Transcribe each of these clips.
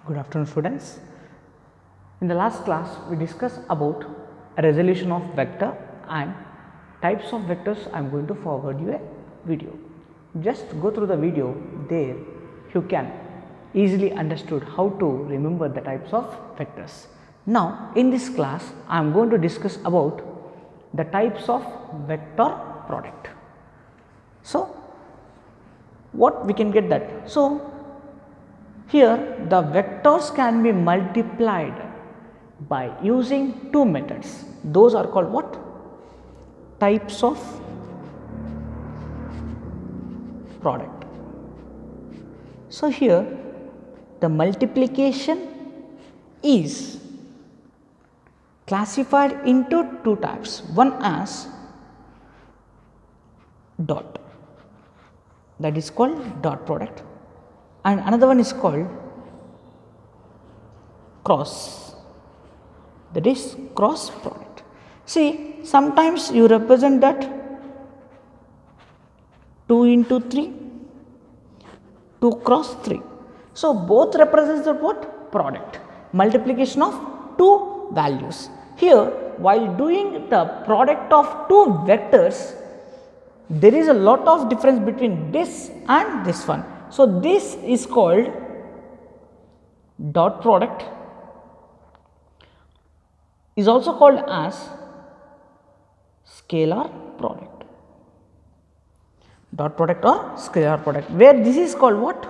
Good afternoon, students. In the last class, we discussed about a resolution of vector and types of vectors. I am going to forward you a video. Just go through the video. There you can easily understood how to remember the types of vectors. Now, in this class, I am going to discuss about the types of vector product. So, what we can get that? So, here the vectors can be multiplied by using two methods. Those are called what? Types of product. So, here the multiplication is classified into two types. One as dot, that is called dot product, and another one is called cross, that is cross product. See, sometimes you represent that 2 into 3, 2 cross 3. So, both represents the what? Product, multiplication of two values. Here, while doing the product of two vectors, there is a lot of difference between this and this one. So, this is called dot product, is also called as scalar product. Dot product or scalar product, where this is called what?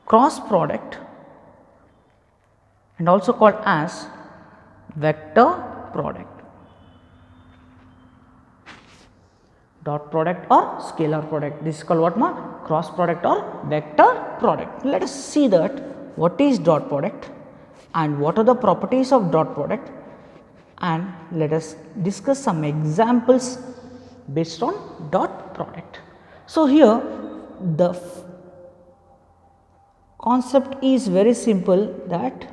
Cross product, and also called as vector product. Dot product or scalar product, this is called what ma? Cross product or vector product. Let us see that what is dot product and what are the properties of dot product, and let us discuss some examples based on dot product. So, here the concept is very simple, that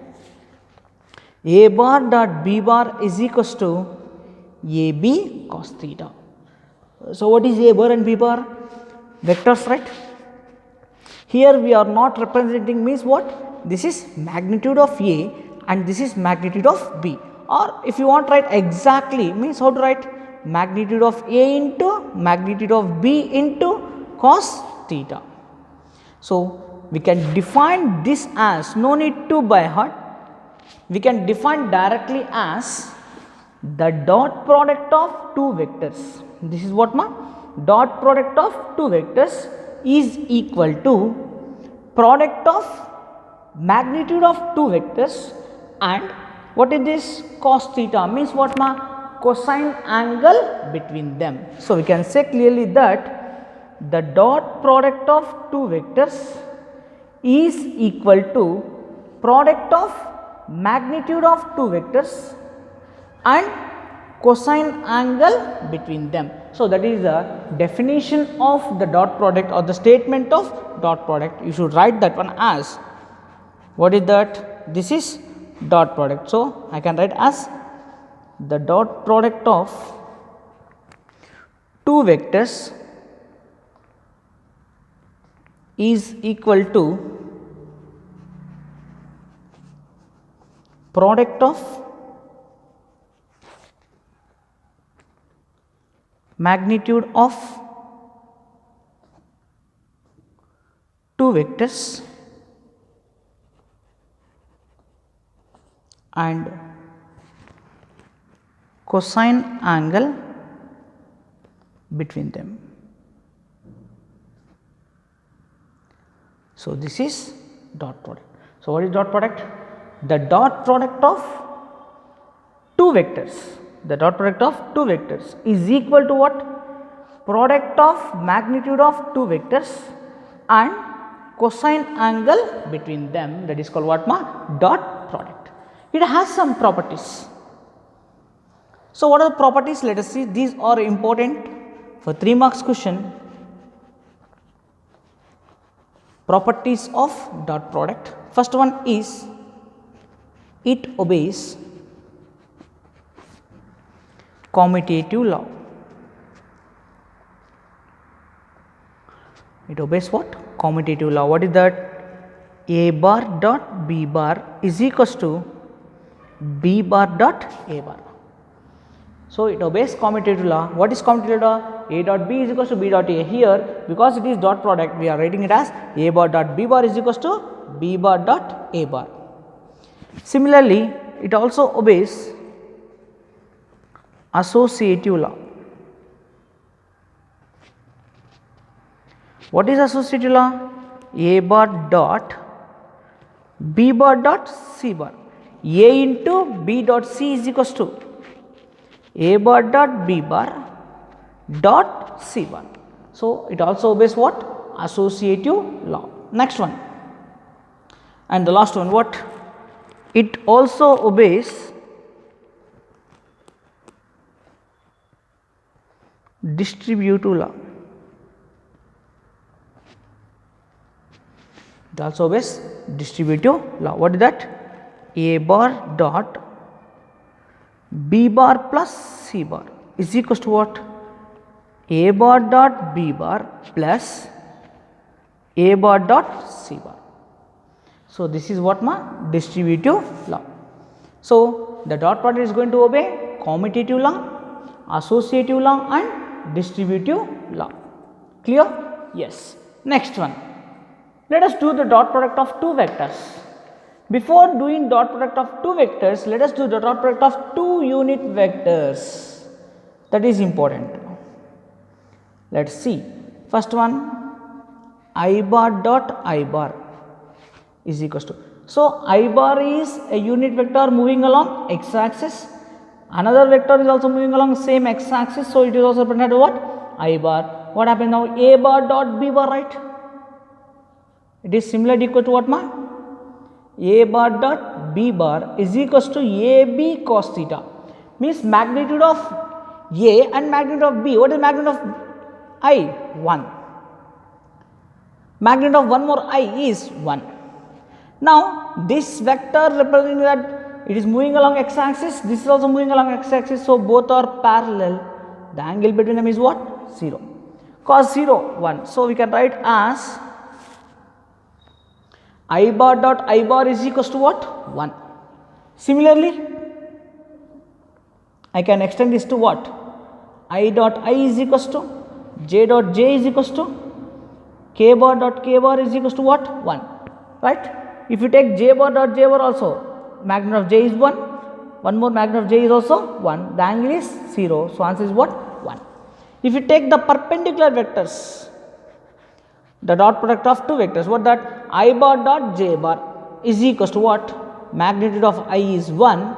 a bar dot b bar is equals to ab cos theta. So, what is a bar and b bar? Vectors, right? Here we are not representing, means what? This is magnitude of A and this is magnitude of B, or if you want to write exactly, means how to write? Magnitude of A into magnitude of B into cos theta. So, we can define this as, no need to by heart, we can define directly as the dot product of two vectors. This is what ma? Dot product of two vectors is equal to product of magnitude of two vectors and what is this? Cos theta, means what ma? Cosine angle between them. So, we can say clearly that the dot product of two vectors is equal to product of magnitude of two vectors and cosine angle between them. So, that is the definition of the dot product or the statement of dot product. You should write that one as, what is that? This is dot product. So, I can write as the dot product of two vectors is equal to product of magnitude of two vectors and cosine angle between them. So, this is dot product. So, what is dot product? The dot product of two vectors, the dot product of two vectors is equal to what? Product of magnitude of two vectors and cosine angle between them, that is called what ma? Dot product. It has some properties. So, what are the properties? Let us see. These are important for 3 marks question. Properties of dot product. First one is it obeys commutative law. It obeys what? Commutative law. What is that? A bar dot B bar is equals to B bar dot A bar. So, it obeys commutative law. What is commutative law? A dot B is equals to B dot A. Here, because it is dot product, we are writing it as A bar dot B bar is equals to B bar dot A bar. Similarly, it also obeys associative law. What is associative law? A bar dot B bar dot C bar. A into B dot C is equals to A bar dot B bar dot C bar. So, it also obeys what? Associative law. Next one, and the last one, what? It also obeys distributive law. It also obeys distributive law. What is that? A bar dot B bar plus C bar is equals to what? A bar dot B bar plus A bar dot C bar. So, this is what my distributive law. So, the dot product is going to obey commutative law, associative law and distributive law. Clear? Yes. Next one. Let us do the dot product of two vectors. Before doing dot product of two vectors, let us do the dot product of two unit vectors. That is important. Let us see. First one, I bar dot I bar is equals to. So, I bar is a unit vector moving along x axis. Another vector is also moving along same x axis. So, it is also represented what? I bar. What happens now? A bar dot B bar, right? It is similarly equal to what ma? A bar dot B bar is equals to AB cos theta, means magnitude of A and magnitude of B. What is magnitude of I? 1. Magnitude of one more I is 1. Now, this vector representing that it is moving along x axis, this is also moving along x axis. So, both are parallel. The angle between them is what? 0. Cos 0, 1. So, we can write as I bar dot I bar is equals to what? 1. Similarly, I can extend this to what? I dot I is equals to J dot J is equals to K bar dot K bar is equals to what? 1. Right? If you take J bar dot J bar also, magnitude of J is 1. One more magnitude of J is also 1. The angle is 0. So, answer is what? 1. If you take the perpendicular vectors, the dot product of two vectors, what that? I bar dot J bar is equals to what? Magnitude of I is 1,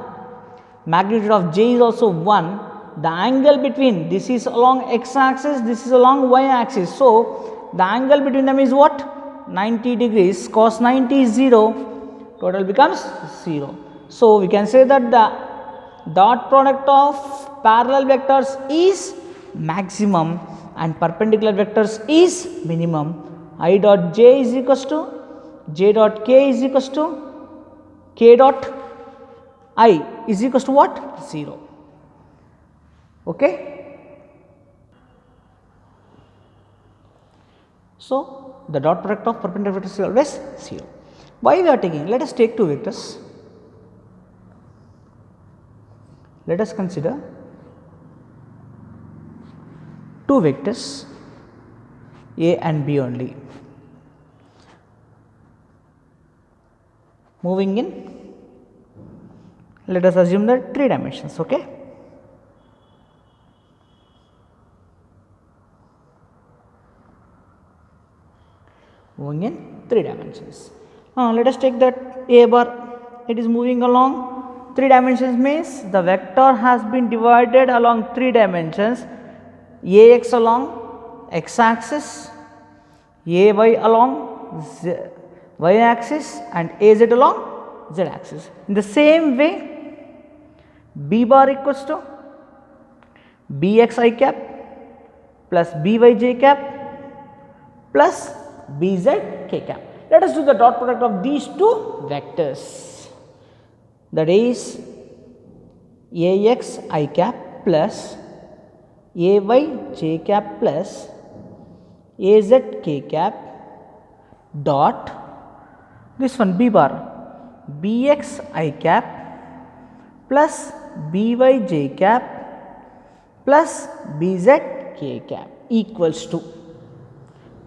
magnitude of J is also 1. The angle between, this is along x axis, this is along y axis. So, the angle between them is what? 90 degrees. Cos 90 is 0, total becomes 0. So, we can say that the dot product of parallel vectors is maximum and perpendicular vectors is minimum. I dot J is equals to J dot K is equals to K dot I is equals to what? 0. Okay. So, the dot product of perpendicular vectors is always 0. Why we are taking? Let us take two vectors. Let us consider two vectors A and B only. Moving in, let us assume that 3 dimensions, okay. Moving in 3 dimensions. Let us take that A bar, it is moving along 3 dimensions, means the vector has been divided along 3 dimensions, Ax along x axis, Ay along y axis and Az along z axis. In the same way, B bar equals to Bxi cap plus Byj cap plus Bz k cap. Let us do the dot product of these two vectors, that is Ax I cap plus Ay j cap plus Az k cap dot this one b bar, bx I cap plus by j cap plus bz k cap equals to.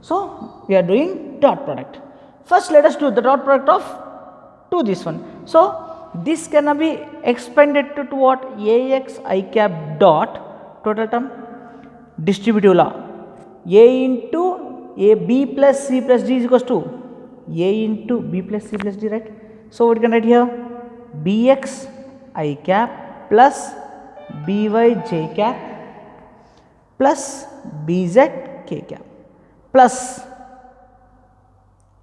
So, we are doing dot product. First, let us do the dot product of this one. So, this can be expanded to what? Ax I cap dot total term distributive law, a into a b plus c plus d is equals to a into b plus c plus d, right? So, what you can write here? Bx I cap plus by j cap plus bz k cap plus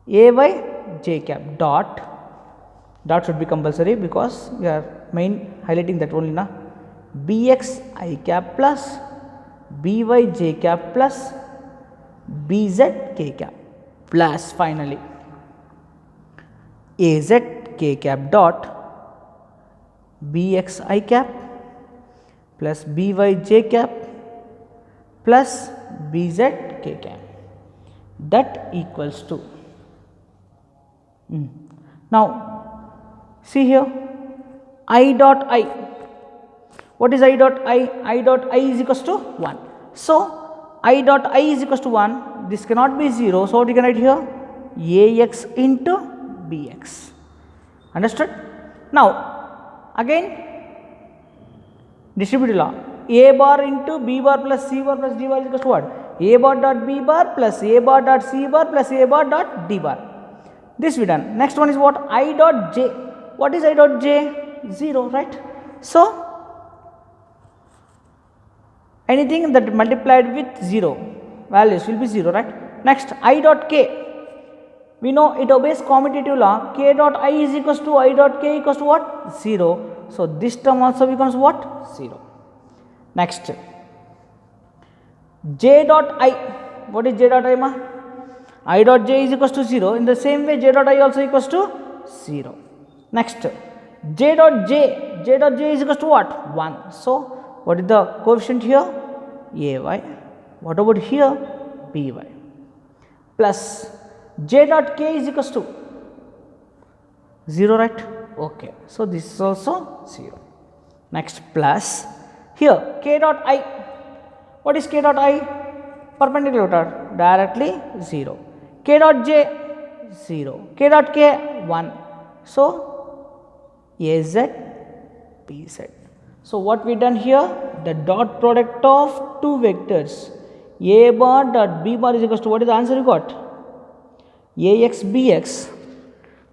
ay j cap dot should be compulsory because we are highlighting that only na. Bx I cap plus by j cap plus bz k cap plus finally az k cap dot bx I cap plus by j cap plus bz k cap, that equals to. Now, see here I dot I. What is I dot I? I dot I is equals to 1. So, I dot I is equals to 1. This cannot be 0. So, what you can write here? Ax into bx. Understood? Now, again distributive law, a bar into b bar plus c bar plus d bar is equals to what? A bar dot b bar plus a bar dot c bar plus a bar dot d bar. This we done. Next one is what? I dot j. What is I dot j? 0, right? So, anything that multiplied with 0 values will be 0, right? Next, I dot k. We know it obeys commutative law. K dot I is equals to I dot k equals to what? 0. So, this term also becomes what? 0. Next, j dot I. What is j dot I ma? I dot j is equals to 0. In the same way, j dot I also equals to 0. Next, j dot j. J dot j is equals to what? 1. So, what is the coefficient here? Ay. What about here? By. Plus j dot k is equals to 0, right? Okay. So, this is also 0. Next, plus here k dot I. What is k dot I? Perpendicular vector, directly 0. K dot j 0. K dot k 1. So, az bz. So, what we done here? The dot product of two vectors a bar dot b bar is equals to, what is the answer you got? Ax bx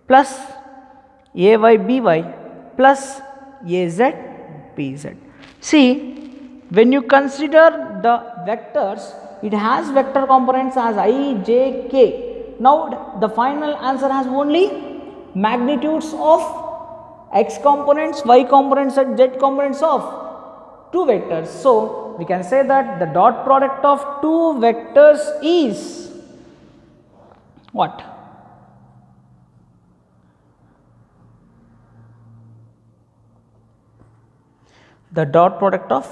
plus ay by plus az bz. See, when you consider the vectors, it has vector components as I, j, k. Now, the final answer has only magnitudes of x components, y components and z components of two vectors. So, we can say that the dot product of two vectors is what? The dot product of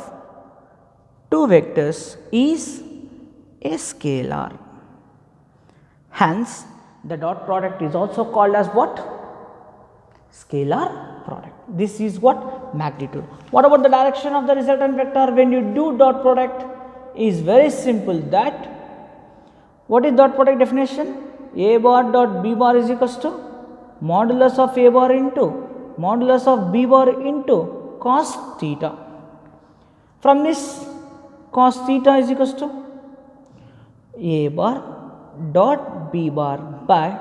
two vectors is a scalar. Hence, the dot product is also called as what? Scalar product. This is what? Magnitude. What about the direction of the resultant vector when you do dot product? Is very simple. That what is dot product definition? A bar dot b bar is equals to modulus of a bar into modulus of b bar into cos theta. From this, cos theta is equals to a bar dot b bar by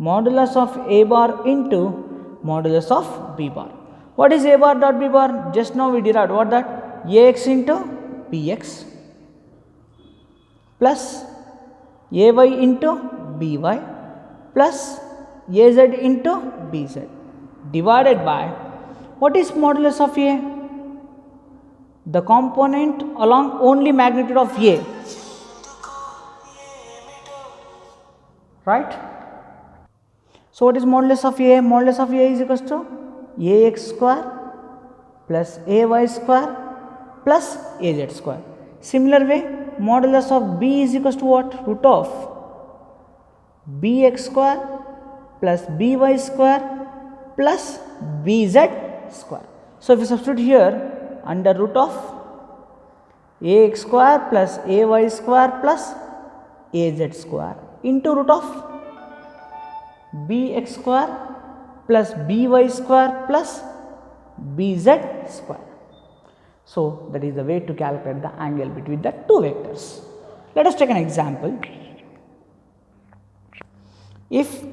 modulus of a bar into modulus of b bar. What is a bar dot b bar? Just now we derived what that? Ax into bx plus ay into by plus az into bz divided by what is modulus of a? The component along only magnitude of a, right? So, what is modulus of a? Modulus of a is equals to ax square plus ay square plus az square. Similar way, modulus of b is equals to what? Root of bx square plus by square plus bz square. So, if you substitute here under root of ax square plus ay square plus az square into root of bx square plus by square plus bz square. So, that is the way to calculate the angle between the two vectors. Let us take an example. If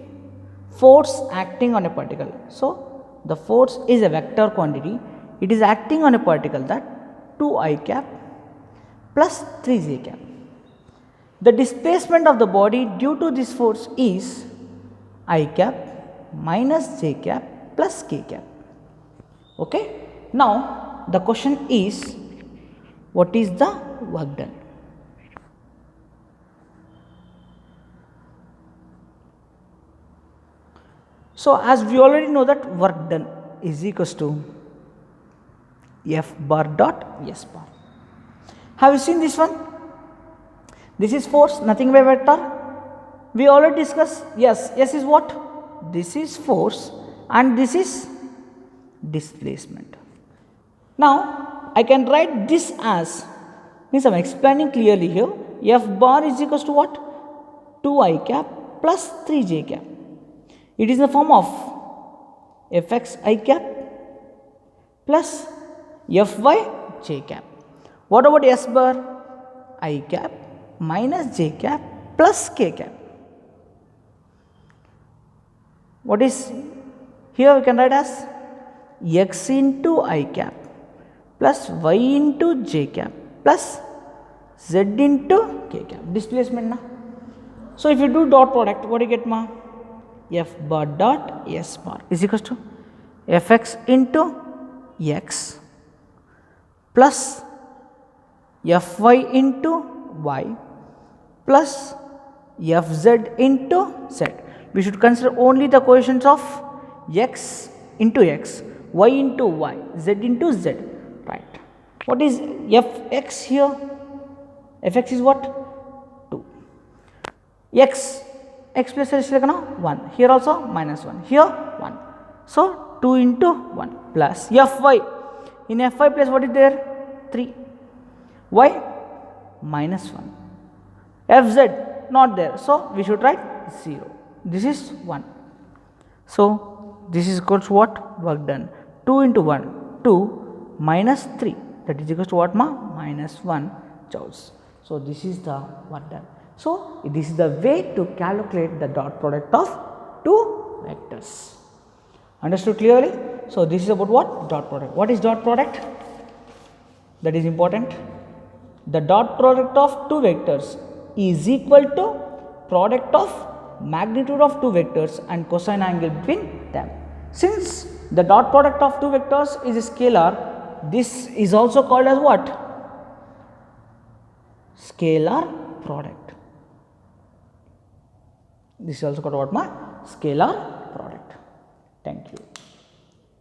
force acting on a particle, so the force is a vector quantity, it is acting on a particle, that 2i cap plus 3j cap. The displacement of the body due to this force is I cap minus j cap plus k cap. Okay. Now, the question is, what is the work done? So, as we already know that work done is equals to F bar dot S bar. Have you seen this one? This is force, nothing by vector. We already discussed, yes, S is what? This is force and this is displacement. Now, I can write this as, means I am explaining clearly here, F bar is equals to what? 2i cap plus 3j cap. It is in the form of fx I cap plus fy j cap. What about S bar? I cap minus j cap plus k cap. What is here? We can write as x into I cap plus y into j cap plus z into k cap. Displacement na. So, if you do dot product, what do you get ma? F bar dot S bar is equals to fx into x plus fy into y plus fz into z. We should consider only the coefficients of x into x, y into y, z into z, right. What is fx here? Fx is what? 2. X plus is 1, here also minus 1, here 1. So, 2 into 1 plus fy. In fy place what is there? 3. Y minus 1. Fz not there. So, we should write 0. This is 1. So, this is equal to what? Work done. 2 into 1, 2 minus 3, that is equal to what ma? Minus 1 joules. So, this is the work done. So, this is the way to calculate the dot product of two vectors. Understood clearly? So, this is about what? Dot product. What is dot product? That is important. The dot product of two vectors is equal to product of magnitude of two vectors and cosine angle between them. Since the dot product of two vectors is a scalar, this is also called as what? Scalar product. This is also called what ma? Scalar product. Thank you.